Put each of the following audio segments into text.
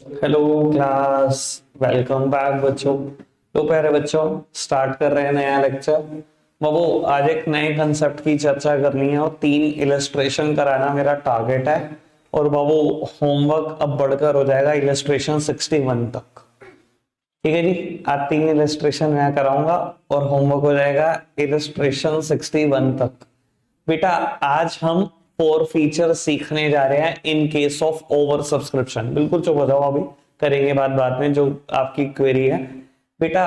Hello class, welcome back बच्चों। तो प्यारे बच्चों, स्टार्ट कर रहे हैं नया लेक्चर। बाबू, आज एक नए कंसेप्ट की चर्चा करनी है और 3 इलस्ट्रेशन कराना मेरा टारगेट है। और बाबू, होमवर्क अब बढ़कर हो जाएगा इलस्ट्रेशन 61 तक। ठीक है जी, आज 3 इलस्ट्रेशन मैं कराऊंगा और होमवर्क हो जाएगा इलस्ट्रेशन 61 तक। बेटा, आज हम 4 फीचर सीखने जा रहे हैं in case of over subscription. बिल्कुल चुप हो जाओ, अभी करेंगे बात बाद में जो आपकी क्वेरी है। बेटा,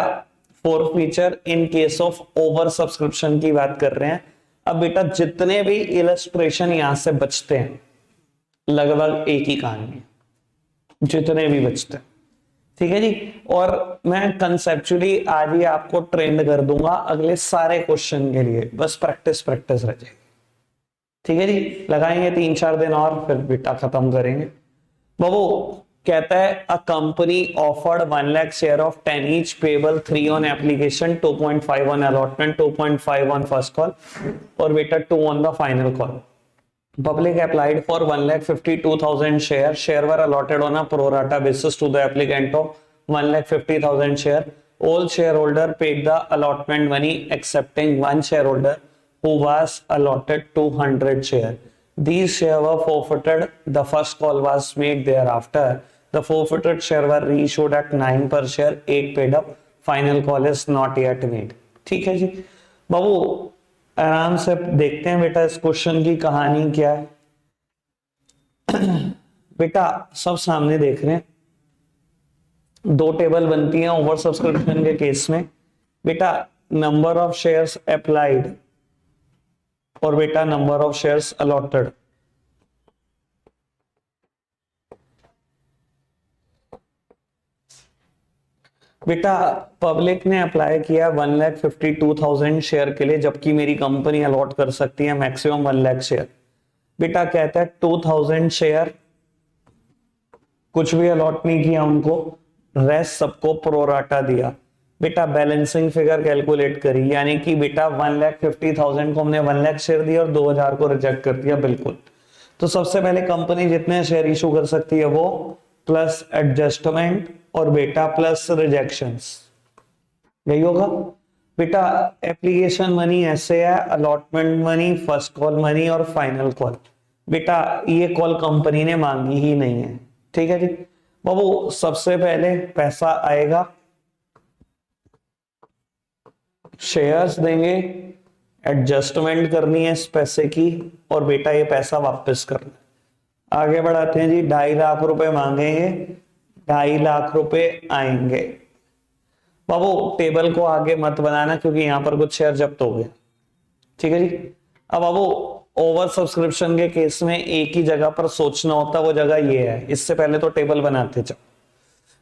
4 feature in case of over subscription की बात कर रहे हैं। अब बेटा, जितने भी इलस्ट्रेशन यहां से बचते हैं लगभग एक ही कहानी है, जितने भी बचते हैं। ठीक है जी। और मैं कंसेप्चुअली आज ही आपको ट्रेंड कर दूंगा अगले सारे क्वेश्चन के लिए, बस प्रैक्टिस प्रैक्टिस रह जाएगी। ठीक है जी, लगाएंगे 3-4 दिन और फिर बेटा खत्म करेंगे। बाबू कहता है a company offered 1 lakh share of 10 each payable 3 on application, 2.5 on allotment, 2.5 on first call और बेटा 2 on the final call. Public applied for 1,52,000 share. Share were allotted on a pro rata basis to the applicant of 1,50,000 share. All shareholder paid the allotment money excepting one shareholder who was allotted 200 share. These share were forfeited. The first call was made thereafter. The forfeited share were reissued at 9 per share. 8 paid up. Final call is not yet made. ठीक है जी बाबू, आराम से देखते हैं बेटा इस question की कहानी क्या है। बेटा सब सामने देख रहे हैं, 2 टेबल बनती हैं ओवर सब्सक्रिप्शन के केस में। बेटा नंबर ऑफ शेयर्स अप्लाइड और बेटा नंबर ऑफ शेयर्स अलॉटेड। बेटा पब्लिक ने अप्लाई किया 1,52,000 शेयर के लिए, जबकि मेरी कंपनी अलॉट कर सकती है मैक्सिमम 1 लाख शेयर। बेटा कहता है 2,000 शेयर कुछ भी अलॉट नहीं किया उनको, रेस्ट सबको प्रोराटा दिया। बेटा बैलेंसिंग फिगर कैलकुलेट करी, यानी कि बेटा 1,50,000 को हमने 1 लाख शेयर दिया और 2,000 को रिजेक्ट कर दिया। बिल्कुल, तो सबसे पहले कंपनी जितने शेयर इशू कर सकती है वो प्लस एडजस्टमेंट और बेटा प्लस रिजेक्शंस, यही होगा। बेटा एप्लीकेशन मनी ऐसे है, allotment money, first call money और फाइनल कॉल। बेटा ये कॉल कंपनी ने मांगी ही नहीं है। ठीक है जी बाबू, सबसे पहले पैसा आएगा, शेयर्स देंगे, एडजस्टमेंट करनी है इस पैसे की और बेटा ये पैसा वापस करना। आगे बढ़ाते हैं जी, 2.5 लाख रुपए मांगेंगे, 2.5 लाख रुपए आएंगे। बाबू टेबल को आगे मत बनाना क्योंकि यहां पर कुछ शेयर जब्त हो गए। ठीक है जी। अब बाबू ओवर सब्सक्रिप्शन के केस में एक ही जगह पर सोचना होता, वो जगह ये है। इससे पहले तो टेबल बनाते जाओ।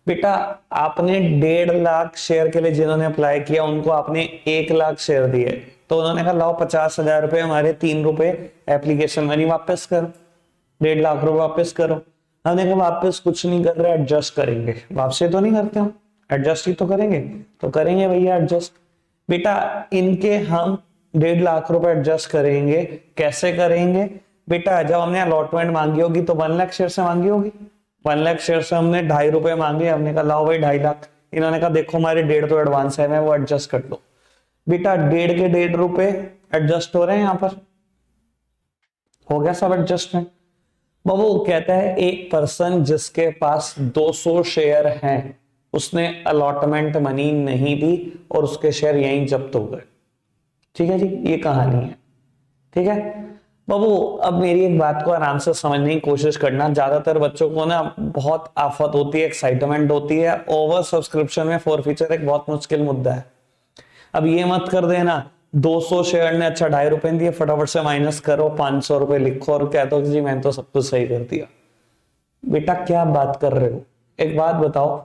बेटा आपने 1.5 लाख शेयर के लिए जिन्होंने अप्लाई किया उनको आपने 1 लाख शेयर दिए, तो उन्होंने कहा लाओ 50,000 रुपए, हमारे 3 रुपए एप्लीकेशन मनी वापस करो, 1.5 लाख रुपए वापस करो। हमने कहा वापस कुछ नहीं कर रहे, एडजस्ट करेंगे। वापसी तो नहीं करते हम, एडजस्ट ही तो करेंगे। तो करेंगे भैया एडजस्ट। बेटा इनके हम 1.5 लाख रुपए एडजस्ट करेंगे। कैसे करेंगे? बेटा जब हमने अलॉटमेंट मांगी होगी तो 1 लाख शेयर से मांगी होगी, 1 लाख शेयर से हमने 2.5 रुपए मांगे, हमने कहा लाओ भाई 2.5 लाख। इन्होंने कहा देखो हमारे 1.5 तो एडवांस है, मैं वो एडजस्ट कर लो। बेटा 1.5 के 1.5 रुपए एडजस्ट हो रहे हैं, यहां पर हो गया सब एडजस्टमेंट। बाबू कहता है एक पर्सन जिसके पास 200 शेयर हैं उसने अलॉटमेंट मनी नहीं दी और उसके शेयर यहीं जब्त हो गए। ठीक है जी, ये कहानी है। ठीक है बाबू, अब मेरी एक बात को आराम से समझने की कोशिश करना। ज्यादातर बच्चों को ना बहुत आफत होती है, एक्साइटमेंट होती है। ओवर सब्सक्रिप्शन में 4 फीचर एक बहुत मुश्किल मुद्दा है। अब ये मत कर देना 200 शेयर ने अच्छा 2.5 रुपए दिए, फटाफट से माइनस करो 500 रुपए लिखो और कह दो कि जी मैंने तो सब कुछ सही कर दिया। बेटा क्या बात कर रहे हो? एक बात बताओ,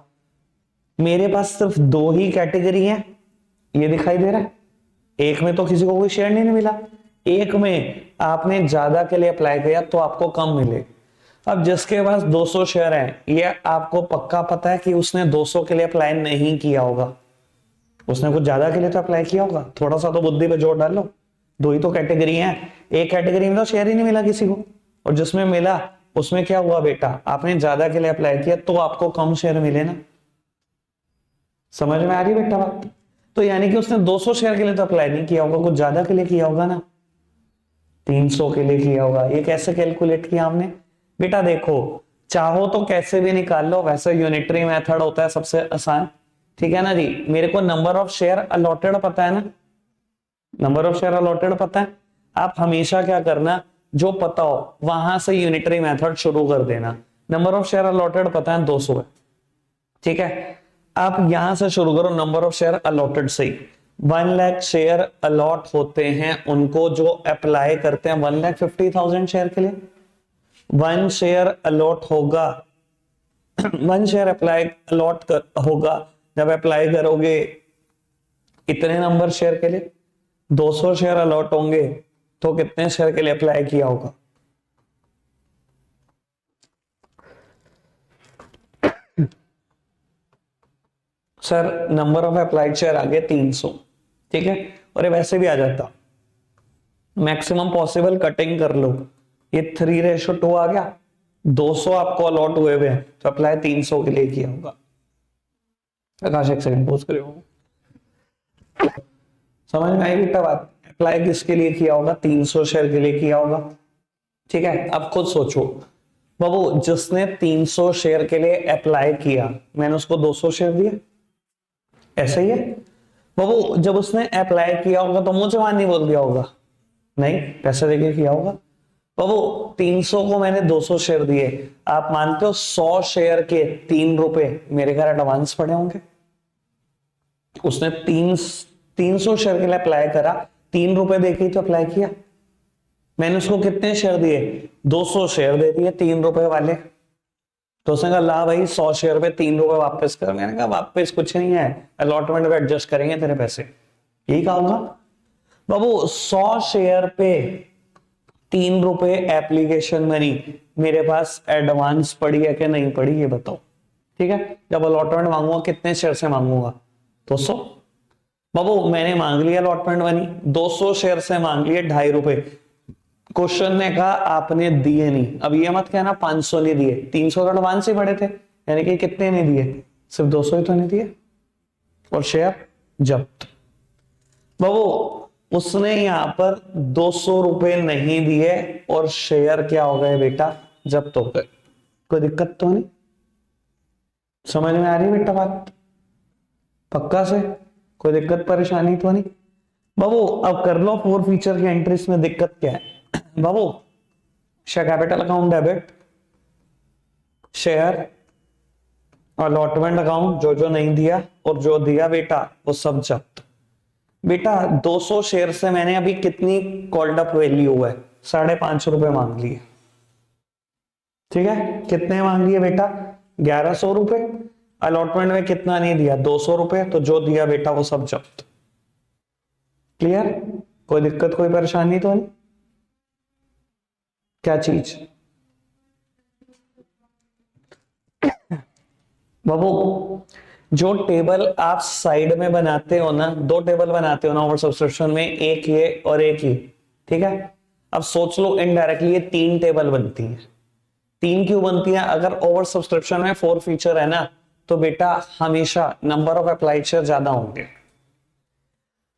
मेरे पास सिर्फ 2 ही कैटेगरी है, ये दिखाई दे रहा है। एक में तो किसी को कोई शेयर नहीं मिला, एक में आपने ज्यादा के लिए अप्लाई किया तो आपको कम मिले। अब जिसके पास 200 शेयर है, ये आपको पक्का पता है कि उसने 200 के लिए अप्लाई नहीं किया होगा, उसने कुछ ज्यादा के लिए तो अप्लाई किया होगा। थोड़ा सा तो बुद्धि पे जोर डाल लो। 2 ही तो कैटेगरी है, एक कैटेगरी में तो शेयर ही नहीं मिला किसी को, और जिसमें मिला उसमें क्या हुआ बेटा, आपने ज्यादा के लिए अप्लाई किया तो आपको कम शेयर मिले ना। समझ में आ रही बेटा बात? तो यानी कि उसने 200 शेयर के लिए तो अप्लाई नहीं किया होगा, कुछ ज्यादा के लिए किया होगा ना, 300 के लिए किया होगा। ये कैसे कैलकुलेट किया हमने बेटा? देखो, चाहो तो कैसे भी निकाल लो, वैसे यूनिटरी मेथड होता है सबसे आसान, ठीक है ना जी। मेरे को नंबर ऑफ शेयर अलॉटेड पता है ना, नंबर ऑफ शेयर अलॉटेड पता है। आप हमेशा क्या करना, जो पता हो वहां से यूनिटरी मेथड शुरू कर देना। नंबर ऑफ शेयर अलॉटेड पता है 200 है, ठीक है। आप यहां से शुरू करो नंबर ऑफ शेयर अलॉटेड से ही। 1 लाख शेयर अलॉट होते हैं उनको जो अप्लाई करते हैं 1,50,000 शेयर के लिए। 1 शेयर अलॉट होगा 1 शेयर अप्लाई अलॉट होगा जब अप्लाई करोगे इतने नंबर शेयर के लिए। 200 शेयर अलॉट होंगे तो कितने शेयर के लिए अप्लाई किया होगा? Sir number of applied share आ गए 300, ठीक है। और ये वैसे भी आ जाता, मैक्सिमम पॉसिबल कटिंग कर लो, ये 3:2 आ गया। 200 आपको अलॉट हुए हुए हैं तो अप्लाई 300 के लिए किया होगा। आकाश एक सेकंड पोस्ट करे हो, समझ में आई बेटा बात? अप्लाई किसके लिए किया होगा? 300 शेयर के लिए किया होगा, ठीक है। अब खुद सोचो बाबू, जिसने 300 शेयर के लिए अप्लाई किया मैंने उसको 200 शेयर दिए, ऐसा ही है बाबू। जब उसने अप्लाई किया होगा तो मुझे वहां नहीं बोल दिया होगा, नहीं, पैसे देके किया होगा बाबू। 300 को मैंने 200 शेयर दिए, आप मानते हो 100 शेयर के 3 रुपए मेरे घर एडवांस पड़े होंगे? उसने 300 शेयर के लिए अप्लाई करा, 3 रुपए देके ही तो अप्लाई किया। मैंने उसको कितने शेयर दिए? 200 शेयर दे दिए 3 रुपए वाले। तो उसने कहा ला भाई 100 शेयर पे 3 रुपए वापस कर। मैंने कहा वापस कुछ नहीं है, अलॉटमेंट में एडजस्ट करेंगे तेरे पैसे, यही कहूंगा बाबू। 100 शेयर पे 3 रुपए एप्लीकेशन मनी मेरे पास एडवांस पड़ी है कि नहीं पड़ी ये बताओ, ठीक है। जब अलॉटमेंट मांगूंगा कितने शेयर से मांगूंगा? 200 बाबू। मैंने मांग लिया अलॉटमेंट मनी, 200 शेयर से मांग लिए 2.5 रुपए। क्वेश्चन ने कहा आपने दिए नहीं, अब ये मत कहना 500 नहीं दिए, 300 तो एडवांस ही पड़े थे, यानी कि कितने नहीं दिए? सिर्फ 200 ही तो नहीं दिए, और शेयर जब्त। बाबू उसने यहां पर 200 रुपए नहीं दिए और शेयर क्या हो गए बेटा? जब्त हो गए। कोई दिक्कत तो नहीं? समझ में आ रही है बेटा बात? पक्का से? कोई दिक्कत परेशानी तो नहीं बाबू? अब कर लो 4 फीचर की एंट्रीज में दिक्कत क्या है बाबू? Share capital account debit, share allotment account जो जो नहीं दिया, और जो दिया बेटा वो सब जब्त। बेटा 200 शेयर से मैंने अभी कितनी कॉल्ड अप वैल्यू है? 5.5 रुपए मांग लिए, ठीक है। कितने मांग लिए बेटा? 1100 रुपए। अलॉटमेंट में कितना नहीं दिया? 200 रुपए। तो जो दिया बेटा वो सब जब्त। क्लियर? कोई दिक्कत कोई परेशानी तो नहीं? क्या चीज बाबू? जो टेबल आप साइड में बनाते हो ना, 2 टेबल बनाते हो ना ओवर सब्सक्रिप्शन में, एक ये और एक ये, ठीक है। अब सोच लो इनडायरेक्टली ये 3 टेबल बनती हैं। 3 क्यों बनती हैं? अगर ओवर सब्सक्रिप्शन में 4 फीचर है ना, तो बेटा हमेशा नंबर ऑफ अप्लाइड शेयर ज्यादा होंगे।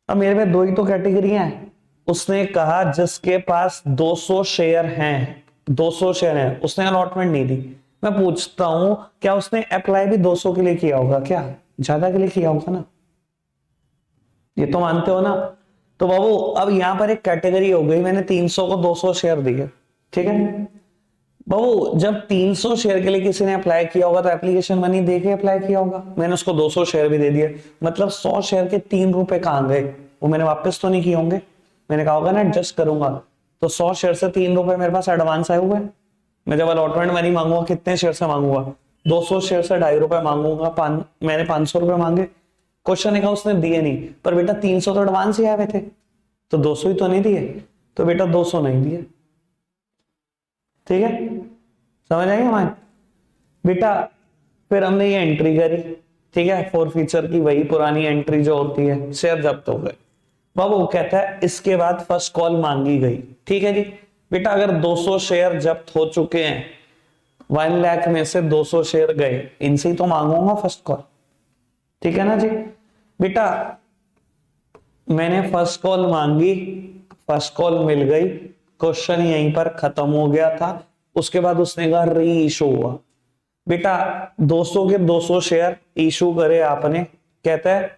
अब मेरे में 2 ही तो कैटेगरी हैं। उसने कहा जिसके पास 200 शेयर हैं, 200 शेयर हैं, उसने अलॉटमेंट नहीं दी। मैं पूछता हूं क्या उसने अप्लाई भी 200 के लिए किया होगा? क्या ज्यादा के लिए किया होगा ना? ये तो मानते हो ना? तो बाबू अब यहां पर एक कैटेगरी हो गई, मैंने 300 को 200 शेयर दिए, ठीक है बाबू। जब 300 शेयर के लिए किसी ने अप्लाई किया होगा तो एप्लीकेशन मनी दे के अप्लाई किया होगा। मैंने उसको 200 शेयर भी दे दिए, मतलब 100 शेयर के 3 रुपए कहां गए? वो मैंने वापस तो नहीं किए होंगे, मैंने कहा होगा ना एडजस्ट करूंगा। तो 100 शेयर से 3 रुपए मेरे पास एडवांस आए हुए। मैं जब अलॉटमेंट मनी मांगूंगा कितने शेयर से मांगूंगा? 200 शेयर से 2.5 रुपए मांगूंगा। मैंने 500 रुपए मांगे, क्वेश्चन ने कहा उसने दिए नहीं, पर बेटा 300 तो एडवांस ही आए हुए थे, तो 200 ही तो नहीं दिए, तो बेटा 200 नहीं दिए, ठीक है। समझ आएगा हमारे बेटा? फिर हमने ये एंट्री करी, ठीक है, 4 फीचर की वही पुरानी एंट्री जो होती है, शेयर जब्त हो गए बाबू। कहता है इसके बाद फर्स्ट कॉल मांगी गई, ठीक है जी। बेटा अगर 200 शेयर जब्त हो चुके हैं 1 लाख में से 200 शेयर गए, इनसे ही तो मांगूंगा फर्स्ट कॉल, ठीक है ना जी। बेटा मैंने फर्स्ट कॉल मांगी, फर्स्ट कॉल मिल गई, क्वेश्चन यहीं पर खत्म हो गया था। उसके बाद उसने कहा री इशू हुआ। बेटा 200 के 200 शेयर इशू करे आपने, कहता है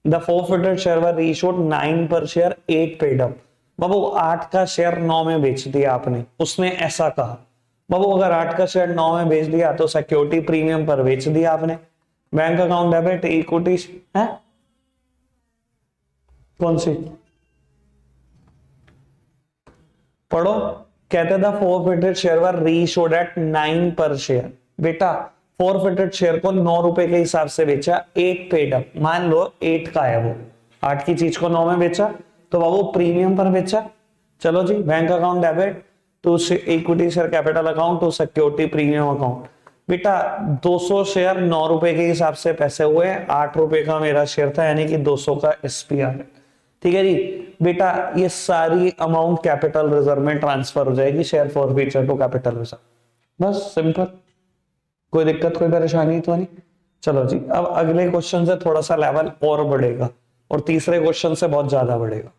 the forfeited share were reissued 9 पर शेयर 8 पेड अप। बाबू 8 का शेयर 9 में बेच दिया आपने, उसने ऐसा कहा। बाबू अगर 8 का शेयर 9 में बेच दिया तो सिक्योरिटी प्रीमियम पर बेच दिया आपने। बैंक अकाउंट डेबिट इक्विटी है कौन सी पढ़ो, कहते the forfeited share were reissued at 9 पर शेयर। बेटा फोरफिटेड शेयर को 9 रुपए के हिसाब से बेचा, 8 पेड अप, मान लो 8 का है वो, 8 की चीज को 9 में बेचा तो बाबू प्रीमियम पर बेचा। चलो जी, bank account debit to equity share capital account to security premium account. बेटा 200 शेयर 9 रुपए के हिसाब से पैसे हुए, 8 रुपए का मेरा शेयर था, यानी कि 200 का एसपीआर है, ठीक है जी। बेटा ये सारी अमाउंट कैपिटल रिजर्व में ट्रांसफर हो जाएगी, share forfeiture to capital reserve, बस सिंपल, कोई दिक्कत कोई परेशानी तो नहीं। चलो जी, अब अगले क्वेश्चन से थोड़ा सा लेवल और बढ़ेगा और तीसरे क्वेश्चन से बहुत ज्यादा बढ़ेगा।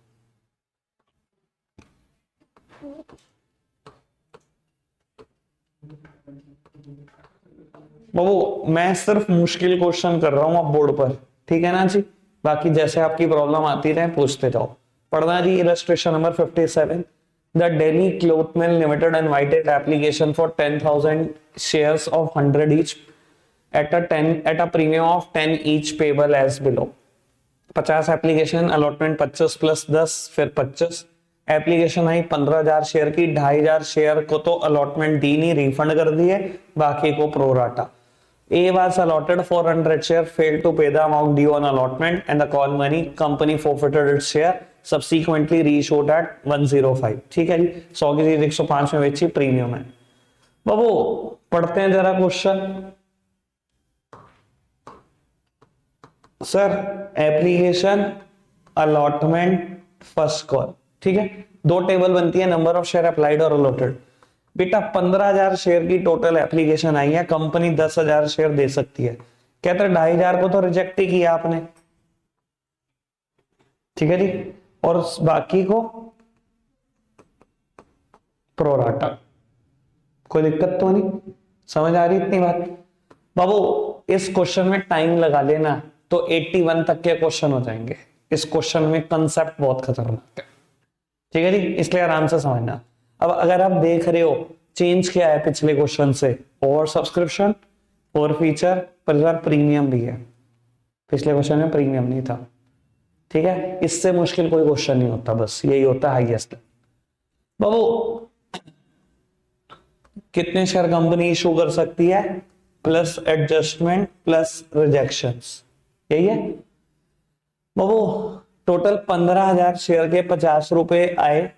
बाबू मैं सिर्फ मुश्किल क्वेश्चन कर रहा हूं अब बोर्ड पर, ठीक है ना जी। बाकी जैसे आपकी प्रॉब्लम आती रहे पूछते जाओ। पढ़ना जी illustration number 57। The daily cloth mill limited invited application for 10,000 shares of 100 each at a premium of 10 each payable as below। 50 application, allotment 25 plus 10 फिर 25 एप्लीकेशन आई 15,000 शेयर की, 2,500 शेयर को तो अलॉटमेंट दी नहीं, रिफंड कर दिए, बाकी को pro rata. A was allotted 400 share, failed to pay the amount due on allotment and the call money, company forfeited its share, subsequently reissued at 105। ठीक है जी, 100 की चीज 105 में बेची, प्रीमियम है। बाबू पढ़ते हैं जरा question. Sir application, allotment, first call, ठीक है, दो टेबल बनती है, नंबर ऑफ शेयर अप्लाइड और अलॉटेड। बेटा 15,000 शेयर की टोटल एप्लीकेशन आई है, कंपनी 10,000 शेयर दे सकती है, कहते 2,500 को तो रिजेक्ट ही किया आपने, ठीक है जी, और बाकी को प्रोराटा, कोई दिक्कत तो नहीं, समझ आ रही इतनी बात। बाबू इस क्वेश्चन में टाइम लगा लेना तो 81 तक के क्वेश्चन हो जाएंगे। इस क्वेश्चन में कंसेप्ट बहुत खतरनाक है, ठीक है जी, इसलिए आराम से समझना। अब अगर आप देख रहे हो चेंज क्या है पिछले क्वेश्चन से, ओवर सब्सक्रिप्शन और फीचर पर प्रीमियम भी है, पिछले क्वेश्चन में प्रीमियम नहीं था, ठीक है। इससे मुश्किल कोई क्वेश्चन नहीं होता, बस यही होता है हाईएस्ट। बाबू कितने शेयर कंपनी इशू कर सकती है, प्लस एडजस्टमेंट प्लस रिजेक्शंस, यही है। बाबू टोटल 15,000 शेयर के 50 रुपए आए,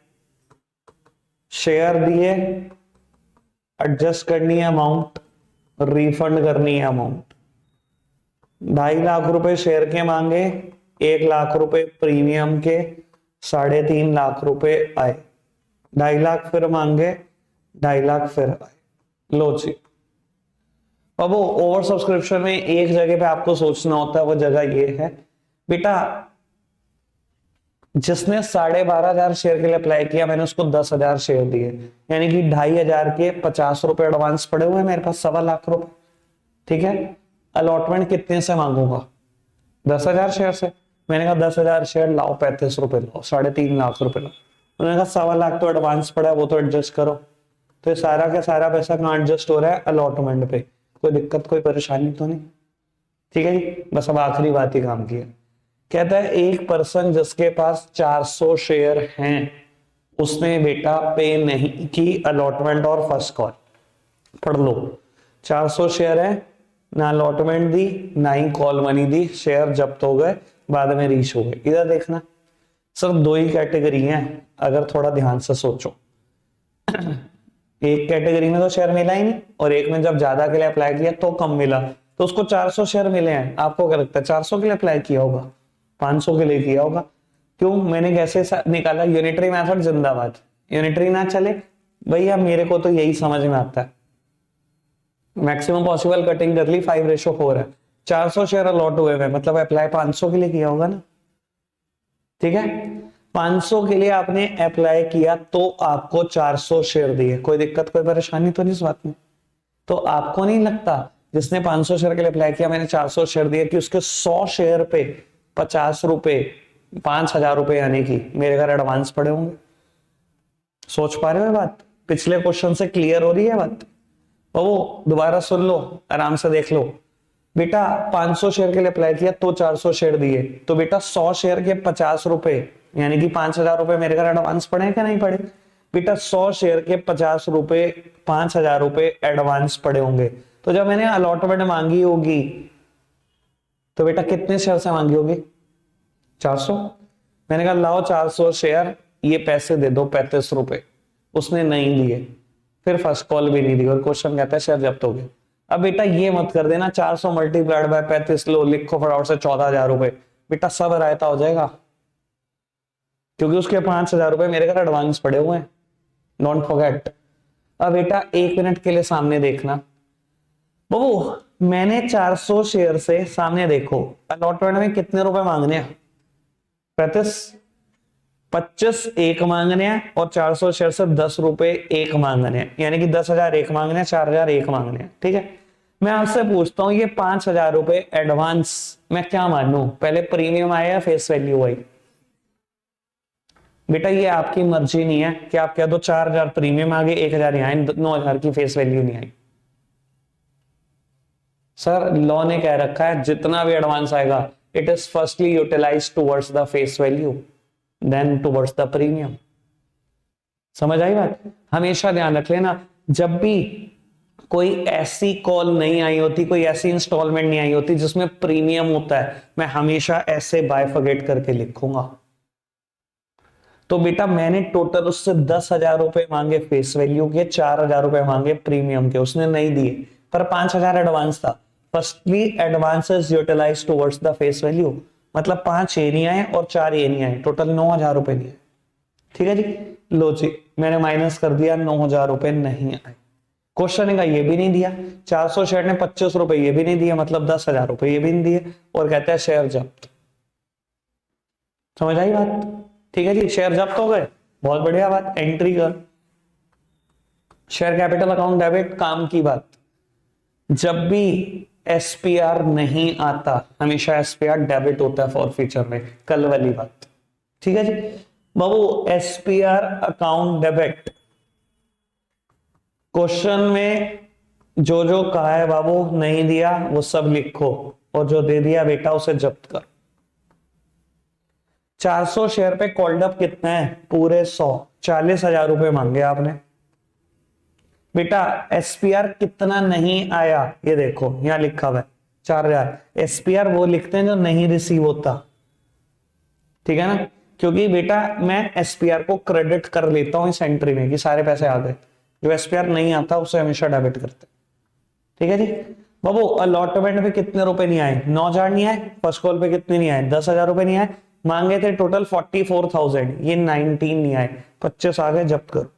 शेयर दिए, एडजस्ट करनी है अमाउंट, रिफंड करनी है अमाउंट। 2.5 लाख रुपए शेयर के मांगे, 1 लाख रुपए प्रीमियम के, 3.5 लाख रुपए आए, 2.5 लाख फिर मांगे, 2.5 लाख फिर आए। लो जी, अब वो ओवर सब्सक्रिप्शन में एक जगह पे आपको सोचना होता है, वो जगह ये है बेटा, जिसने 12,500 शेयर के लिए अप्लाई किया, मैंने उसको 10,000 शेयर दिए, यानी कि 2,500 के 50 रुपए एडवांस पड़े हुए मेरे पास, 1.25 लाख रुपए, ठीक है। अलॉटमेंट कितने से मांगूंगा, 10,000 शेयर से। मैंने कहा 10,000 शेयर लाओ, 35 रुपए लाओ, 3.5 लाख रुपए लाओ। उन्होंने कहा 1.25 लाख तो एडवांस पड़ा है, वो तो एडजस्ट करो। तो ये सारा का सारा पैसा कहाँ एडजस्ट हो रहा है, अलॉटमेंट पे। कोई दिक्कत कोई परेशानी तो नहीं, ठीक है जी। बस अब आखिरी बात ही काम की है, कहता है एक पर्सन जिसके पास 400 शेयर हैं, उसने बेटा पे नहीं की अलॉटमेंट और फर्स्ट कॉल। पढ़ लो, 400 शेयर है, ना अलॉटमेंट दी ना ही कॉल मनी दी, शेयर जब्त हो गए, बाद में रीच हो गए। इधर देखना, सिर्फ 2 ही कैटेगरी हैं, अगर थोड़ा ध्यान से सोचो। एक कैटेगरी में तो शेयर मिला ही नहीं, और एक में जब ज्यादा के लिए अप्लाई किया तो कम मिला, तो उसको 400 शेयर मिले हैं। आपको क्या लगता है 400 के लिए अप्लाई किया होगा, 500 के लिए किया होगा? क्यों? मैंने कैसे निकाला, यूनिटरी मेथड जिंदाबाद। यूनिटरी ना चले भैया, मेरे को तो यही समझ में आता है, मैक्सिमम पॉसिबल कटिंग कर ली, 5:4 है। 400 शेयर अलॉट हुए हुए, मतलब अप्लाई 500 के लिए किया होगा ना, ठीक है। 500 के लिए आपने अप्लाई किया तो आपको 400 शेयर दिए, कोई दिक्कत कोई परेशानी तो नहीं इस बात में? तो आपको नहीं लगता जिसने 500 शेयर के लिए अप्लाई किया, मैंने 400 शेयर दिए, कि उसके 100 शेयर पे 50 रुपए, 5,000 रुपए यानी कि मेरे घर एडवांस पड़े होंगे? सोच पा रहे हो बात? पिछले क्वेश्चन से क्लियर हो रही है बात? वो दोबारा सुन लो, आराम से देख लो। बेटा 500 शेयर के लिए अप्लाई किया तो 400 शेयर दिए, तो बेटा 100 शेयर के 50 रुपए यानी कि 5,000 रुपए मेरे घर एडवांस पड़े क्या नहीं पड़े? बेटा 100 शेयर के 50 रुपए, 5,000 रुपए एडवांस पड़े होंगे। तो जब मैंने अलॉटमेंट मांगी होगी तो बेटा कितने शेयर से मांगी होगी? 400। मैंने कहा लाओ 400 शेयर, ये पैसे दे दो 35 रुपए, उसने नहीं दिए, फिर फर्स्ट कॉल भी नहीं दी और क्वेश्चन कहता है शेयर जब्त हो गए। अब बेटा ये मत कर देना 400 मल्टीप्लाइड बाय 35, लो लिखो फटाफट से 14,000 रुपए, बेटा सब रायता हो जाएगा, क्योंकि उसके 5,000 रुपए मेरे घर एडवांस पड़े हुए हैं, डोंट फॉरगेट। अब बेटा 1 मिनट के लिए सामने देखना, वो मैंने 400 शेयर से, सामने देखो अलॉटमेंट में कितने रुपए मांगने हैं? 35, 25 एक मांगने हैं, और 400 शेयर से 10 रुपए एक मांगने हैं, यानी कि 10,000 एक मांगने हैं, 4,000 एक मांगने हैं, ठीक है। मैं आपसे पूछता हूं ये 5,000 रुपए एडवांस मैं क्या मानूं, पहले प्रीमियम आया या फेस वैल्यू आई? बेटा ये आपकी मर्जी नहीं है कि आप कह दो 4,000 प्रीमियम आ गए, 1,000 यहाँ 9,000 की फेस वैल्यू नहीं आई। सर लॉ ने कह रखा है जितना भी एडवांस आएगा it is firstly utilise towards the face value then towards the premium. समझ आई बात? हमेशा ध्यान रख लेना, जब भी कोई ऐसी कॉल नहीं आई होती, कोई ऐसी इंस्टॉलमेंट नहीं आई होती जिसमें प्रीमियम होता है, मैं हमेशा ऐसे बायफर्गेट करके लिखूंगा। तो बेटा मैंने टोटल उससे 10,000 रुपए मांगे फेस वैल्यू के, 4,000 रुपए मांगे प्रीमियम के, उसने नहीं दिए, पर 5,000 एडवांस था। Firstly advance is utilise towards the face value, मतलब 5 ये नहीं आए और 4 ये नहीं आए, टोटल 9,000 रुपए दिए, ठीक है जी। लो जी मैंने माइनस कर दिया, 9,000 रुपए नहीं आए। क्वेश्चन का ये भी नहीं दिया, 400 शेयर ने 25 रुपए ये भी नहीं दिया, मतलब 10,000 रुपए ये भी नहीं दिए, और कहते हैं शेयर जब्त। समझ आई बात? ठीक है जी, शेयर जब्त हो गए, बहुत बढ़िया बात, एंट्री कर शेयर कैपिटल अकाउंट डेबिट। काम की बात, जब भी एसपीआर नहीं आता हमेशा एसपीआर डेबिट होता है फॉर फ्यूचर में, कल वाली बात, ठीक है जी बाबू। एसपीआर अकाउंट डेबिट क्वेश्चन में जो जो कहा है बाबू नहीं दिया वो सब लिखो, और जो दे दिया बेटा उसे जब्त कर। 400 शेयर पे कॉल्ड अप कितना है? पूरे 100, 40,000 रुपए मांगे आपने। बेटा एसपीआर कितना नहीं आया ये देखो यहां लिखा हुआ है 4,000। एसपीआर वो लिखते हैं जो नहीं रिसीव होता, ठीक है ना, क्योंकि बेटा मैं एसपीआर को क्रेडिट कर लेता हूं इस एंट्री में कि सारे पैसे आ गए, जो एसपीआर नहीं आता उसे हमेशा डेबिट करते, ठीक है जी बाबू। अलॉटमेंट पे कितने रुपए नहीं आए? 9,000 नहीं आए। फर्स्ट कॉल पे कितने नहीं आए? 10,000 रुपए नहीं आए। मांगे थे टोटल 44,000, ये 19 नहीं आए, 25 आ गए, जब्त करो।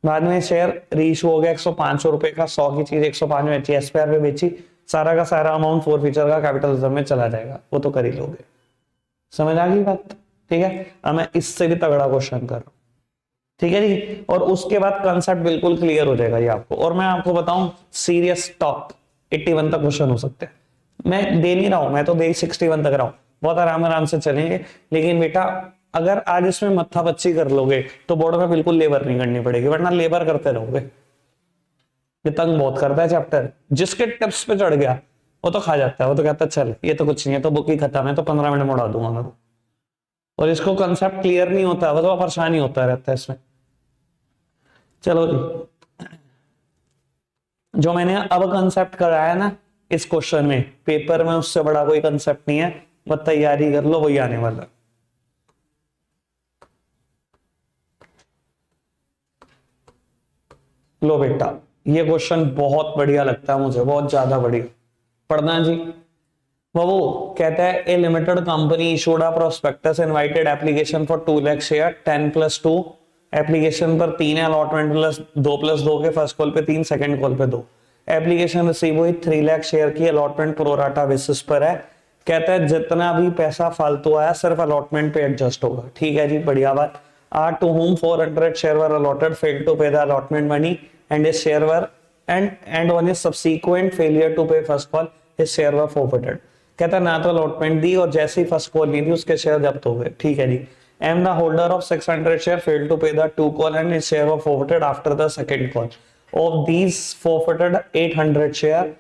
बाद में शेयर रीइशू हो गया 105 रुपए का, 100 की चीज 105 में बेची, एसपीआर पे बेची, सारा का सारा अमाउंट फोर फीचर का कैपिटल रिजर्व में चला जाएगा, वो तो कर ही लोगे। समझ आ गई बात? ठीक है, अब मैं इससे भी तगड़ा क्वेश्चन कर रहा हूं, ठीक है जी, और उसके बाद कंसेप्ट बिल्कुल क्लियर हो जाएगा ये आपको। और मैं आपको बताऊं सीरियस टॉक 81 तक क्वेश्चन हो सकते हैं, मैं दे नहीं रहा हूं, मैं तो दे 61 तक रहा हूं, बहुत आराम आराम से चलेंगे। लेकिन बेटा अगर आज इसमें मत्था पच्ची कर लोगे तो बोर्ड में बिल्कुल लेबर नहीं करनी पड़ेगी, वरना लेबर करते रहोगे। ये तंग बहुत करता है चैप्टर, जिसके टिप्स पे चढ़ गया वो तो खा जाता है, वो तो कहता है चल ये तो कुछ नहीं है, तो बुक ही खत्म है, तो 15 मिनट में उड़ा दूंगा मैं। और इसको कंसेप्ट क्लियर नहीं होता, वो तो परेशानी होता रहता है इसमें। चलो जी, जो मैंने अब कंसेप्ट कराया ना इस क्वेश्चन में, पेपर में उससे बड़ा कोई कंसेप्ट नहीं है, बस तैयारी कर लो, वही आने वाला। लो बेटा ये क्वेश्चन बहुत बढ़िया लगता है मुझे, बहुत ज्यादा बढ़िया, पढ़ना जी। वो कहता है a limited company issued a prospectus invited application for 2 lakh share 10 + 2 application पर 3 है, अलॉटमेंट प्लस दो के फर्स्ट कॉल पे 3, सेकंड कॉल पे 2। एप्लीकेशन रिसीव हुई 3 लाख शेयर की, अलॉटमेंट प्रोराटा बेसिस पर है। कहता है जितना भी पैसा फालतू आया सिर्फ अलॉटमेंट पे एडजस्ट होगा। ठीक है जी, बढ़िया बात। R to whom 400 share were allotted failed to pay the allotment money and his share were and on his subsequent failure to pay first call his share were forfeited. कहता है ना तो अलॉटमेंट दी और जैसे ही फर्स्ट कॉल ली थी उसके share जब्त हो गए। ठीक है जी। M the holder of 600 share failed to pay the 2 call and his share were forfeited after the second call. Of these forfeited 800 share,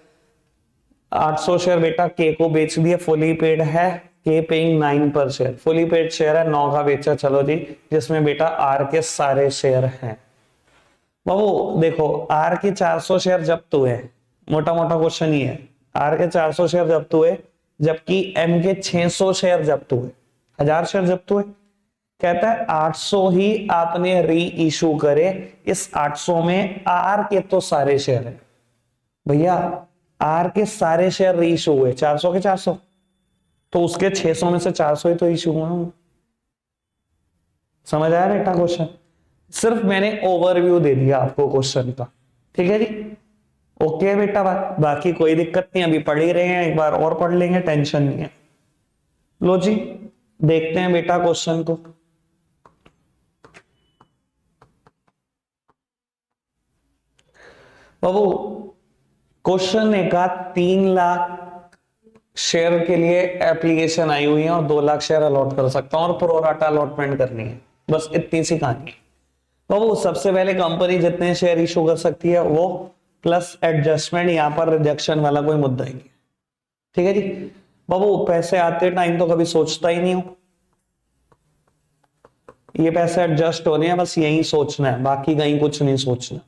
800 share बेटा के को बेच दिए, फुली पेड है, के पेइंग 9 पर शेयर, फुली पेड शेयर है 9 का बेचा। चलो जी, जिसमें बेटा आर के सारे शेयर हैं। बाबू देखो, आर के 400 शेयर जब्त हुए, मोटा मोटा क्वेश्चन ही है। आर के 400 शेयर जब्त हुए जबकि एम के 600 शेयर जब्त हुए, 1000 शेयर जब्त हुए। कहता है 800 ही आपने री इशू करे, इस 800 में आर के तो सारे शेयर है भैया, आर के सारे शेयर री इशू हुए 400 के 400, तो उसके 600 में से 400 ही तो इशू हुए। समझ आया बेटा क्वेश्चन? सिर्फ मैंने ओवरव्यू दे दिया आपको क्वेश्चन का। ठीक है जी, ओके बेटा, बाकी कोई दिक्कत नहीं, अभी पढ़ ही रहे हैं, एक बार और पढ़ लेंगे, टेंशन नहीं है। लो जी, देखते हैं बेटा क्वेश्चन को। बाबू क्वेश्चन ने कहा 3 लाख शेयर के लिए एप्लीकेशन आई हुई है और 2 लाख शेयर अलॉट कर सकता हूं और प्रोराटा अलॉटमेंट करनी है, बस इतनी सी कहानी। बाबू सबसे पहले कंपनी जितने शेयर इशू कर सकती है वो प्लस एडजस्टमेंट, यहां पर रिजेक्शन वाला कोई मुद्दा ही नहीं। ठीक है जी। बाबू पैसे आते टाइम तो कभी सोचता ही नहीं हूं, ये पैसे एडजस्ट होने हैं, बस यही सोचना है, बाकी कहीं कुछ नहीं सोचना।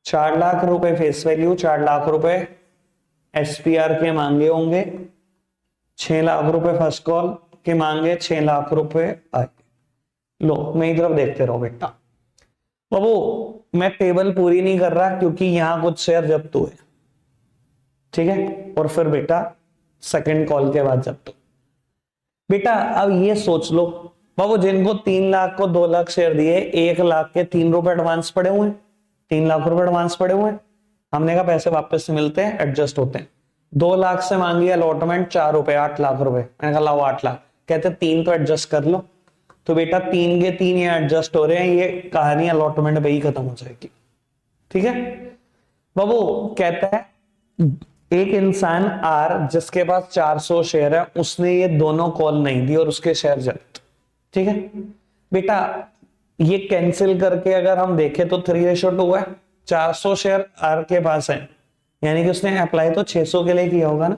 4 लाख रुपए फेस वैल्यू, 4 लाख रुपए एसपीआर के मांगे होंगे, 6 लाख रुपए फर्स्ट कॉल के मांगे, 6 लाख रुपए आए। लो मेरी तरफ देखते रहो बेटा। बाबू मैं टेबल पूरी नहीं कर रहा क्योंकि यहां कुछ शेयर जब्त हुए, ठीक है, और फिर बेटा सेकंड कॉल के बाद जब्त। बेटा अब ये सोच लो बाबू, जिनको 3 लाख को 2 लाख शेयर दिए, 1 लाख के 3 रुपए एडवांस पड़े हुए, 3 लाख रुपए एडवांस पड़े हुए, हमने कहा पैसे वापस से मिलते हैं, एडजस्ट होते हैं। 2 लाख से मांगी अलॉटमेंट 4 रुपए, 8 लाख रुपए, मैंने कहा लाओ 8 लाख, कहते 3 तो एडजस्ट कर लो, तो बेटा 3 के 3 ये एडजस्ट हो रहे हैं, ये कहानी अलॉटमेंट पे ही खत्म हो जाएगी। ठीक है बाबू, कहता है एक इंसान आर जिसके पास 400 शेयर है, उसने ये दोनों कॉल नहीं दी और उसके शेयर जब्त। ठीक है बेटा, ये कैंसिल करके अगर हम देखें तो 3:2 है, 400 शेयर आर के पास है, यानी कि उसने अप्लाई तो 600 के लिए किया होगा ना,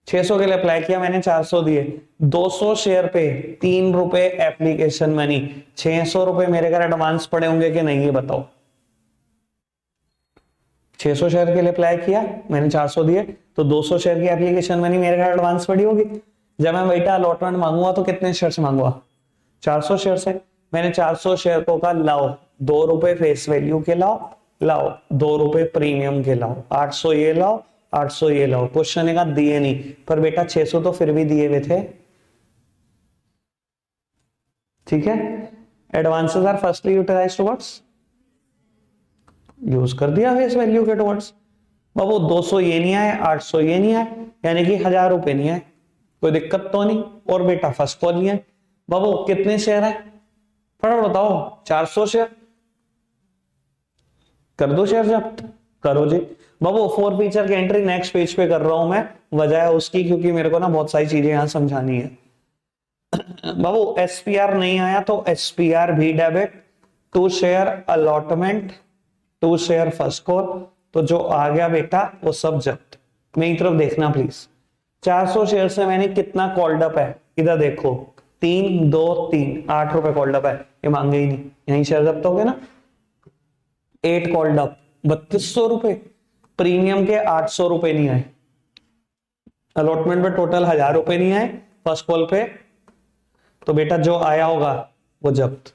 600 के लिए अप्लाई किया, मैंने 400 दिए, 200 शेयर पे 3 रुपए एप्लीकेशन मनी, 600 रुपए मेरे घर एडवांस पड़े होंगे कि नहीं, ये बताओ। 600 शेयर के लिए अप्लाई किया, मैंने 400 दिए, तो 200 शेयर की एप्लीकेशन मनी मेरे घर एडवांस पड़ी होगी। जब मैं बेटा अलॉटमेंट मांगूंगा तो कितने शेयर से मांगूंगा? 400 शेयर से। मैंने 400 शेयर को कहा लाओ 2 रुपए फेस वैल्यू के लाओ, लाओ 2 रुपए प्रीमियम के लाओ, 800 ये लाओ, 800 ये लाओ। क्वेश्चन ने कहा दिए नहीं, पर बेटा 600 तो फिर भी दिए हुए थे। ठीक है, advances are firstly utilised towards, use कर दिया फेस वैल्यू के टुवर्ड्स। बाबू 200 ये नहीं आए, 800 ये नहीं आए, यानी कि 1000 रुपए नहीं आए, कोई दिक्कत तो नहीं। और बेटा फर्स्ट कॉल नहीं है। बाबू कितने शेयर है फटाफट बताओ? 400 शेयर, कर दो शेयर जब्त, करो जी। बाबू 4 फीचर की एंट्री नेक्स्ट पेज पे कर रहा हूं मैं, वजह है उसकी क्योंकि मेरे को ना बहुत सारी चीजें यहां समझानी है। बाबू एसपीआर नहीं आया तो एसपीआर भी debit, 2 share allotment, 2 share first call, तो जो आ गया बेटा वो सब जब्त। मेरी तरफ देखना प्लीज। 400 शेयर से मैंने कितना कॉल्ड अप है, इधर देखो, 3 2 3, 8 रुपए कॉल्ड अप है, ये मांगे ही नहीं, यही शेयर जब्त हो गए ना। 8 कॉल्ड अप 3200 रुपए, प्रीमियम के 800 रुपए नहीं आए, अलॉटमेंट पे टोटल 1000 रुपए नहीं आए, फर्स्ट कॉल पे तो बेटा जो आया होगा वो जब्त।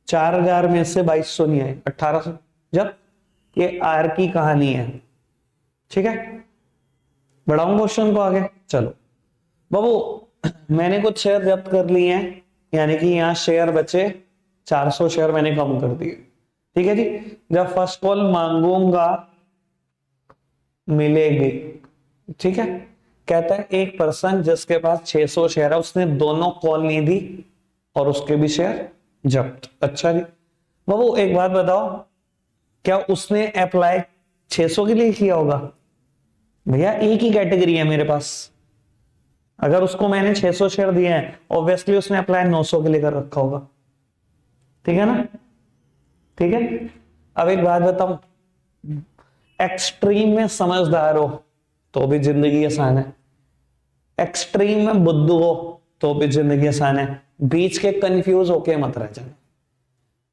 4000 में से 2200 नहीं आए, 1800 जब्त। ये आर की कहानी है। ठीक है, बढ़ाऊं क्वेश्चन को आगे, चलो बाबू मैंने कुछ शेयर जब्त कर लिए हैं, यानी कि यहां शेयर बचे 400 शेयर मैंने कम कर दिए। ठीक है जी, जब फर्स्ट कॉल मांगूंगा मिलेगी। ठीक है, कहता है एक पर्सन जिसके पास 600 शेयर है उसने दोनों कॉल नहीं दी और उसके भी शेयर जब्त। अच्छा जी बाबू एक बात बताओ, क्या उसने अप्लाई 600 के लिए किया होगा? भैया एक ही कैटेगरी है मेरे पास, अगर उसको मैंने 600 शेयर दिए हैं ऑब्वियसली उसने अप्लाई 900 के लिए कर रखा होगा। ठीक है ना? ठीक है, अब एक बात बताऊं, एक्सट्रीम में समझदार हो तो भी जिंदगी आसान है, एक्सट्रीम में बुद्धू हो तो भी जिंदगी आसान है, बीच के कंफ्यूज होके मत रह जाना।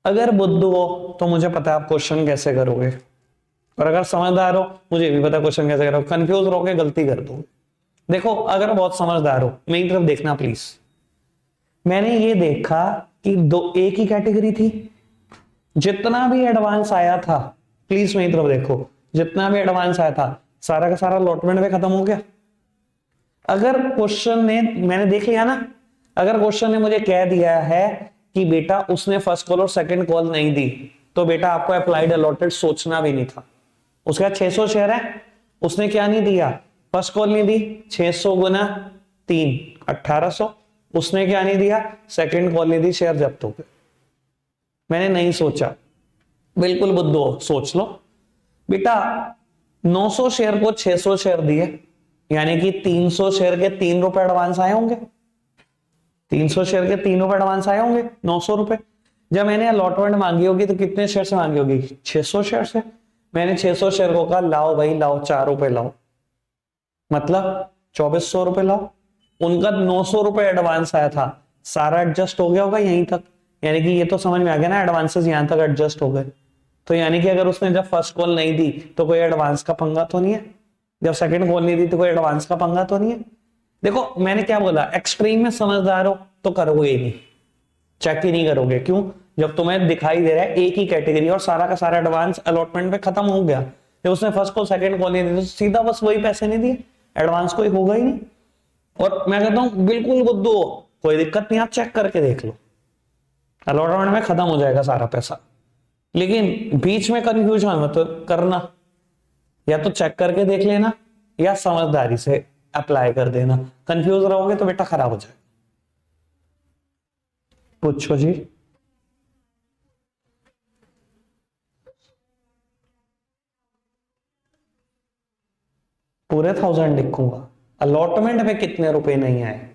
अगर बुद्धू हो तो मुझे पता है आप क्वेश्चन कैसे करोगे, और अगर समझदार हो मुझे भी पता क्वेश्चन कैसे करोगे, कंफ्यूज रहोगे गलती कर दोगे। देखो अगर बहुत समझदार हो मेरी तरफ देखना प्लीज, मैंने ये देखा कि दो एक ही कैटेगरी थी, जितना भी एडवांस आया था, प्लीज मेरी तरफ देखो, जितना भी एडवांस आया था सारा का सारा अलॉटमेंट में खत्म हो गया। अगर क्वेश्चन ने, मैंने देख लिया ना, अगर क्वेश्चन ने मुझे कह दिया है कि बेटा उसने फर्स्ट कॉल और सेकंड कॉल नहीं दी, तो बेटा आपको अप्लाइड अलॉटेड सोचना भी नहीं था। उसका 600 शेयर है, उसने क्या नहीं दिया, फर्स्ट कॉल नहीं दी, 600 गुना 3 1800, उसने क्या नहीं दिया, सेकंड कॉल नहीं दी, शेयर जब्त हो गए। मैंने नहीं सोचा, बिल्कुल बुद्धू हो, सोच लो बेटा 900 शेयर को 600 शेयर दिए, यानी कि 300 शेयर के 3 रुपए एडवांस आए होंगे, 300 शेयर के 3 रुपए एडवांस आए होंगे, 900 रुपए। जब मैंने अलॉटमेंट मांगी होगी तो कितने शेयर से मांगी होगी, 600 शेयर से। मैंने 600 शेयर को कहा लाओ भाई लाओ 4 रुपए लाओ, मतलब 2400 रुपए लाओ। उनका 900 रुपए एडवांस आया था, सारा एडजस्ट हो गया होगा यहीं तक, यानी कि ये तो समझ में आ गया ना एडवांसेस यहां तक एडजस्ट हो गए। तो यानी कि अगर उसने जब फर्स्ट कॉल नहीं दी तो कोई एडवांस का पंगा तो नहीं है, जब सेकंड कॉल नहीं दी तो कोई एडवांस का पंगा तो नहीं है। देखो मैंने क्या बोला, एक्सट्रीम में समझदार हो तो करोगे ही नहीं, चेक ही नहीं करोगे। क्यों? जब तुम्हें दिखाई दे रहा है एक ही कैटेगरी और सारा का सारा एडवांस अलॉटमेंट पे खत्म हो गया, जब उसने फर्स्ट कॉल सेकंड कॉल नहीं दी तो सीधा बस वही पैसे नहीं दिए, एडवांस कोई होगा ही नहीं। और मैं कहता हूं बिल्कुल बुद्धू हो, कोई दिक्कत नहीं, आप चेक करके देख लो, अलॉटमेंट में खत्म हो जाएगा सारा पैसा। लेकिन बीच में कंफ्यूजन मत करना, या तो चेक करके देख लेना या समझदारी से अप्लाई कर देना। कंफ्यूज रहोगे तो बेटा खराब हो जाएगा। पूछो जी। पूरे 1000 लिखूंगा, अलॉटमेंट में कितने रुपए नहीं आए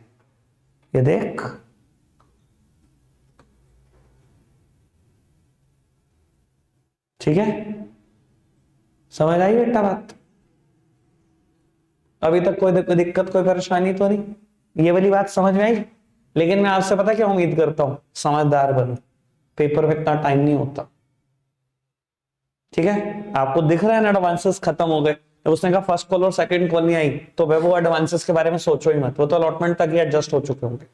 ये देख। ठीक है, समझ आई बेटा बात? अभी तक कोई दिक्कत कोई परेशानी तो नहीं, ये वाली बात समझ में आई? लेकिन मैं आपसे पता क्या उम्मीद करता हूं, समझदार बनो, पेपर में इतना टाइम नहीं होता। ठीक है, आपको दिख रहा है ना एडवांसेस खत्म हो गए, तो उसने कहा फर्स्ट कॉल और सेकंड कॉल नहीं आई तो वो एडवांसेस के बारे में सोचो ही मत, वो तो अलॉटमेंट तक ही एडजस्ट हो चुके होंगे।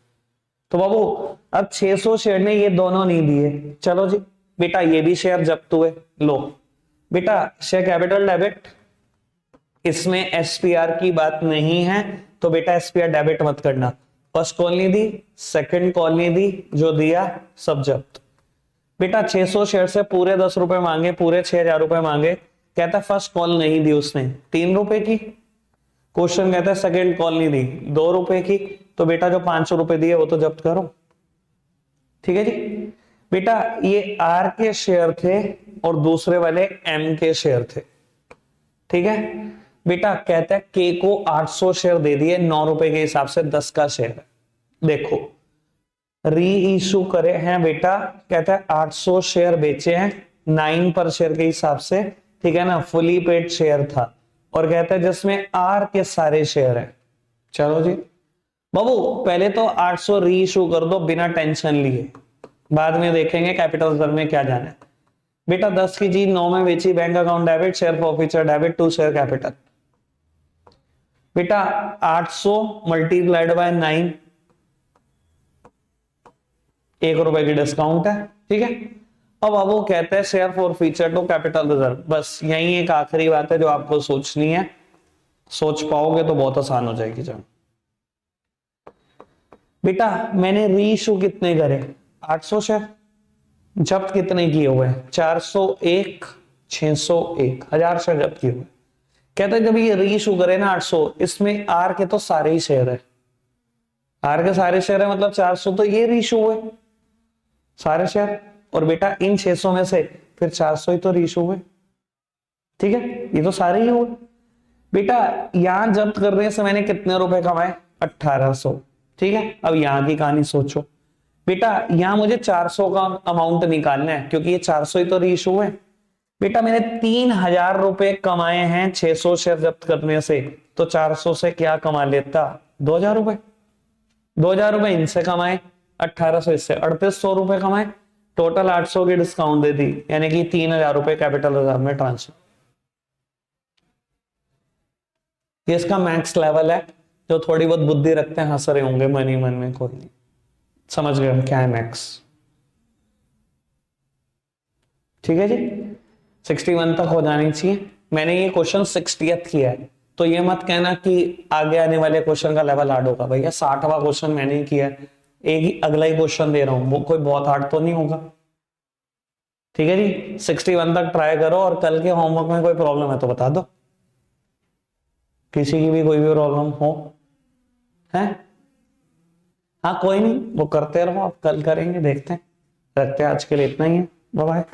तो बाबू अब 600 शेयर ने ये दोनों नहीं दिए, चलो जी बेटा ये भी शेयर जब्त हुए। लो बेटा शेयर कैपिटल डेबिट, इसमें एसपीआर की बात नहीं है तो बेटा एसपीआर डेबिट मत करना। फर्स्ट कॉल नहीं दी, सेकंड कॉल नहीं दी, जो दिया सब जब्त। बेटा 600 शेयर से पूरे 10 रुपए मांगे, पूरे 6000 रुपए मांगे, कहता फर्स्ट कॉल नहीं दी उसने 3 रुपए की, क्वेश्चन कहता है सेकंड कॉल नहीं दी 2 रुपए की, तो बेटा जो 500 रुपए दिए वो तो जब्त करो। ठीक है जी बेटा, ये आर के शेयर थे और दूसरे वाले एम के शेयर थे। ठीक है बेटा, कहता है के को 800 शेयर दे दिए 9 रुपए के हिसाब से, 10 का शेयर। देखो री इशू करे हैं बेटा, कहता है 800 शेयर बेचे हैं 9 पर शेयर के हिसाब से, ठीक है ना, फुली पेड शेयर था, और कहता है जिसमें आर के सारे शेयर हैं। चलो जी बाबू पहले तो 800 री इशू कर दो बिना टेंशन लिए, बाद में देखेंगे कैपिटल रिजर्व में क्या जाना है। बेटा 10 की चीज 9 में बेची, bank account debit, share forfeiture debit to share capital. बेटा 800 मल्टीप्लाइड बाय 9, 1 रुपए की डिस्काउंट है। ठीक है, अब वो कहते हैं share forfeiture to capital reserve. बस यही एक आखिरी बात है जो आपको सोचनी है, सोच पाओगे तो बहुत आसान हो जाएगी। जब बेटा मैंने री इशू कितने करे, 800 शेयर, जब्त कितने किए हुए हैं? 401, 601, 1000 शेयर जब्त किए हुए। कहते हैं जब ये री इशू करे ना 800, इसमें आर के तो सारे ही शेयर है, आर के सारे शेयर है, मतलब 400 तो ये री इशू हुए सारे शेयर, और बेटा इन 600 में से फिर 400 ही तो री इशू हुए। ठीक है, ये तो सारे ही हुए। बेटा यहां जब्त करने से मैंने कितने रुपए कमाए? 1800। ठीक है, अब यहां की कहानी सोचो बेटा, यहां मुझे 400 का अमाउंट निकालना है क्योंकि ये 400 ही तो री इशू है। बेटा मैंने 3000 रुपए कमाए हैं 600 शेयर जब्त करने से, तो 400 से क्या कमा लेता? 2000 रुपए। 2000 रुपए इनसे कमाए, 1800 इससे, 3800 रुपए कमाए, टोटल 800 की डिस्काउंट दे दी, यानी कि 3000 रुपए कैपिटल रिजर्व में ट्रांसफर। ये इसका मैक्स लेवल है। जो थोड़ी बहुत बुद्धि रखते हैं हंस रहे होंगे मन ही मन में, कोई नहीं, समझ गए हम क्या है मैक्स। ठीक है जी, 61 तक हो जानी चाहिए। मैंने ये क्वेश्चन 60th किया है, तो ये मत कहना कि आगे आने वाले क्वेश्चन का लेवल हार्ड होगा। भैया 60वां क्वेश्चन मैंने ही किया है, एक ही अगला ही क्वेश्चन दे रहा हूं, वो कोई बहुत हार्ड तो नहीं होगा। ठीक है जी, 61 तक ट्राई करो, और कल के होमवर्क में कोई प्रॉब्लम है तो बता दो, किसी की भी कोई भी प्रॉब्लम हो है। हाँ कोई नहीं, वो करते रहो, आप कल करेंगे, देखते हैं। रखते हैं, आज के लिए इतना ही है, बाय बाय।